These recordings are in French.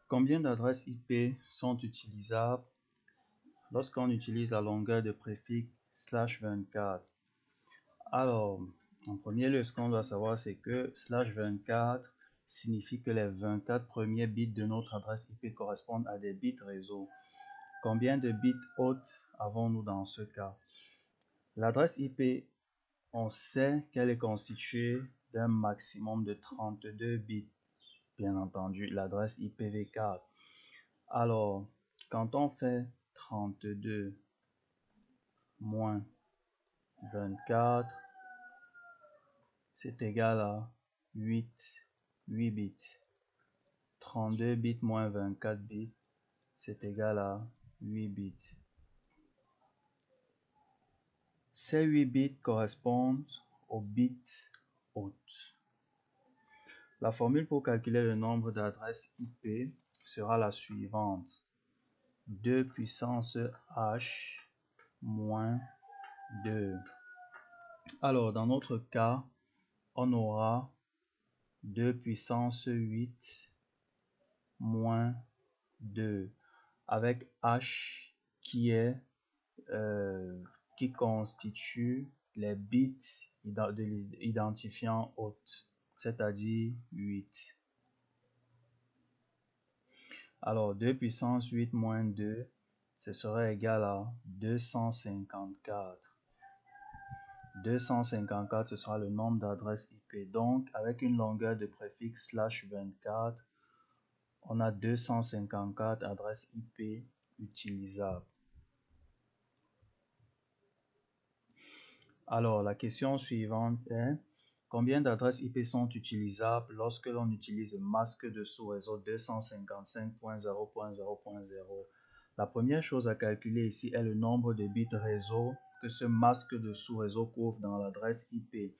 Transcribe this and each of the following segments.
Combien d'adresses IP sont utilisables lorsqu'on utilise la longueur de préfixe /24? Alors, en premier lieu, ce qu'on doit savoir, c'est que /24 signifie que les 24 premiers bits de notre adresse IP correspondent à des bits réseau. Combien de bits hôtes avons-nous dans ce cas? L'adresse IP, on sait qu'elle est constituée d'un maximum de 32 bits. Bien entendu, l'adresse IPv4. Alors, quand on fait 32 moins 24, c'est égal à 8 bits. 32 bits moins 24 bits, c'est égal à 8 bits. Ces 8 bits correspondent aux bits hôtes. La formule pour calculer le nombre d'adresses IP sera la suivante. 2 puissance h moins 2. Alors, dans notre cas, on aura 2 puissance 8 moins 2, avec h qui constitue les bits identifiant hôte, c'est-à-dire 8. Alors, 2 puissance 8 moins 2, ce serait égal à 254. 254, ce sera le nombre d'adresses IP. Donc, avec une longueur de préfixe /24, on a 254 adresses IP utilisables. Alors, la question suivante est: combien d'adresses IP sont utilisables lorsque l'on utilise le masque de sous-réseau 255.0.0.0? La première chose à calculer ici est le nombre de bits réseau que ce masque de sous-réseau couvre dans l'adresse IP.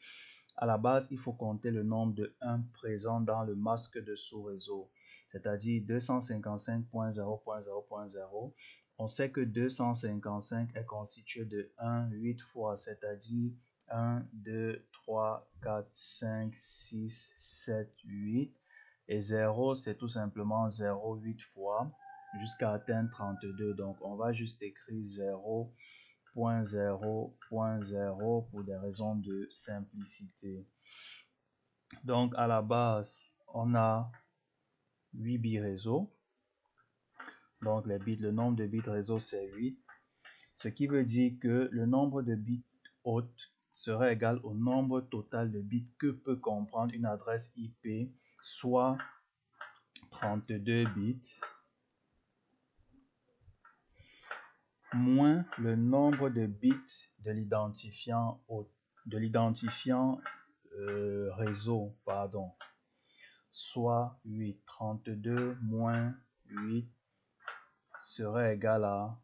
À la base, il faut compter le nombre de 1 présent dans le masque de sous-réseau, c'est-à-dire 255.0.0.0. On sait que 255 est constitué de 1 8 fois, c'est-à-dire 1, 2, 3, 4, 5, 6, 7, 8. Et 0, c'est tout simplement 0 8 fois jusqu'à atteindre 32. Donc, on va juste écrire 0.0.0 pour des raisons de simplicité. Donc, à la base, on a 8 bits réseau. Donc, le nombre de bits réseau, c'est 8. Ce qui veut dire que le nombre de bits hôtes serait égal au nombre total de bits que peut comprendre une adresse IP, soit 32 bits, moins le nombre de bits de l'identifiant réseau, soit 8. 32 moins 8 serait égal à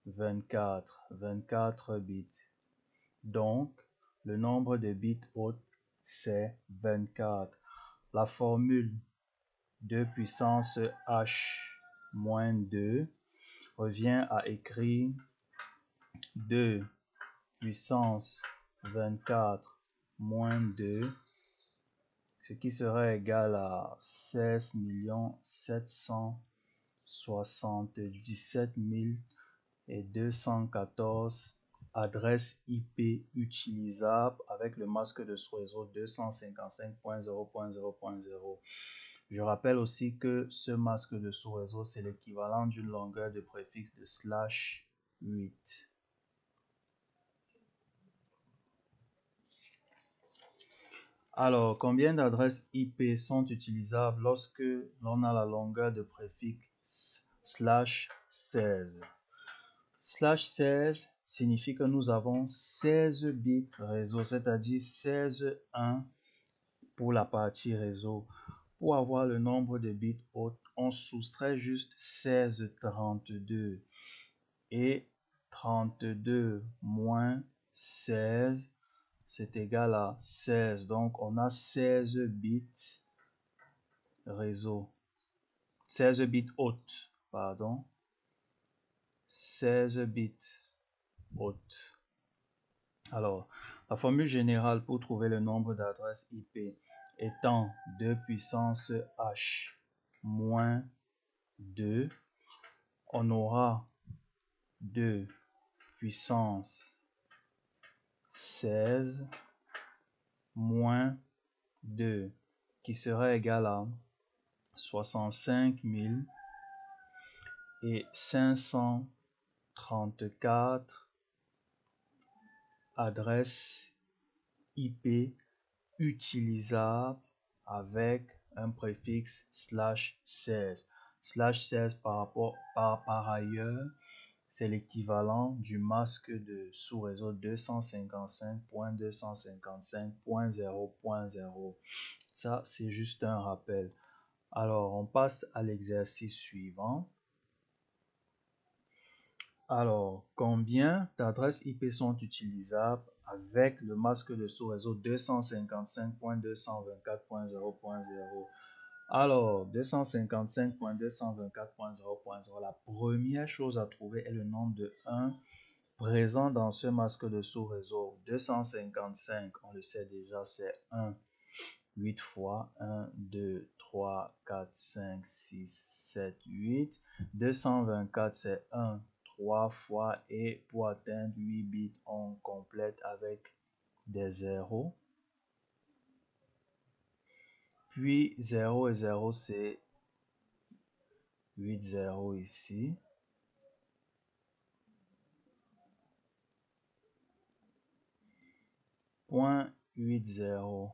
24 bits. Donc, le nombre de bits hôtes, c'est 24. La formule 2 puissance h moins 2 revient à écrire 2 puissance 24 moins 2, ce qui serait égal à 16 777 214 adresses IP utilisables avec le masque de sous-réseau 255.0.0.0. Je rappelle aussi que ce masque de sous-réseau, c'est l'équivalent d'une longueur de préfixe de /8. Alors, combien d'adresses IP sont utilisables lorsque l'on a la longueur de préfixe /16? /16 signifie que nous avons 16 bits réseau, c'est-à-dire 16 1 pour la partie réseau. Pour avoir le nombre de bits hôtes, on soustrait juste 16 32. Et 32 moins 16, c'est égal à 16. Donc, on a 16 bits réseau. 16 bits hôtes, pardon. 16 bits hôtes. Alors, la formule générale pour trouver le nombre d'adresses IP étant 2 puissance h moins 2, on aura 2 puissance 16 moins 2 qui sera égal à 65 534 adresses IP utilisables avec un préfixe /16. /16 par ailleurs, c'est l'équivalent du masque de sous-réseau 255.255.0.0. Ça, c'est juste un rappel. Alors, on passe à l'exercice suivant. Alors, combien d'adresses IP sont utilisables avec le masque de sous-réseau 255.224.0.0? Alors, 255.224.0.0, la première chose à trouver est le nombre de 1 présent dans ce masque de sous-réseau. 255, on le sait déjà, c'est 1. 8 fois 1, 2, 3, 4, 5, 6, 7, 8. 224, c'est 1, 3 fois, et pour atteindre 8 bits, on complète avec des zéros. Puis 0 et 0, c'est 8 0 ici. Point 8 0.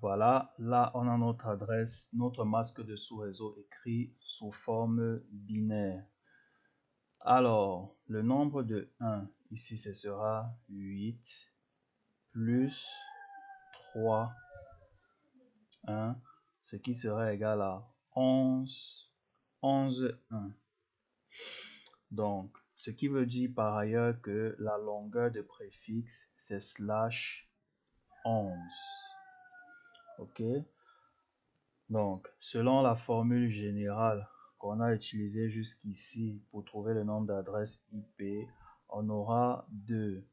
Voilà, là on a notre adresse, notre masque de sous-réseau écrit sous forme binaire. Alors, le nombre de 1, ici ce sera 8 plus 3, 1, ce qui sera égal à 11, 11, 1. Donc, ce qui veut dire par ailleurs que la longueur de préfixe, c'est /11. Ok? Donc, selon la formule générale qu'on a utilisée jusqu'ici pour trouver le nombre d'adresses IP, on aura 2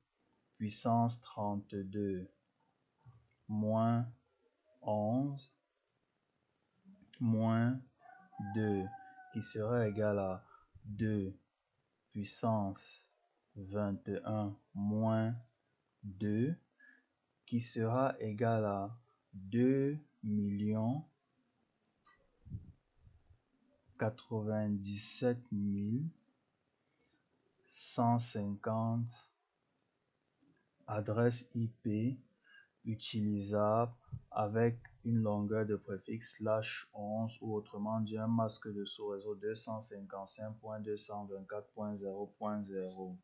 puissance 32 moins 11 moins 2 qui sera égal à 2 puissance 21 moins 2 qui sera égal à 2 097 150 adresses IP utilisables avec une longueur de préfixe /11 ou autrement dit un masque de sous-réseau 255.224.0.0.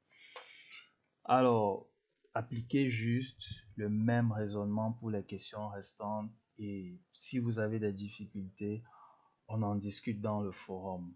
Alors, appliquez juste le même raisonnement pour les questions restantes et si vous avez des difficultés, on en discute dans le forum.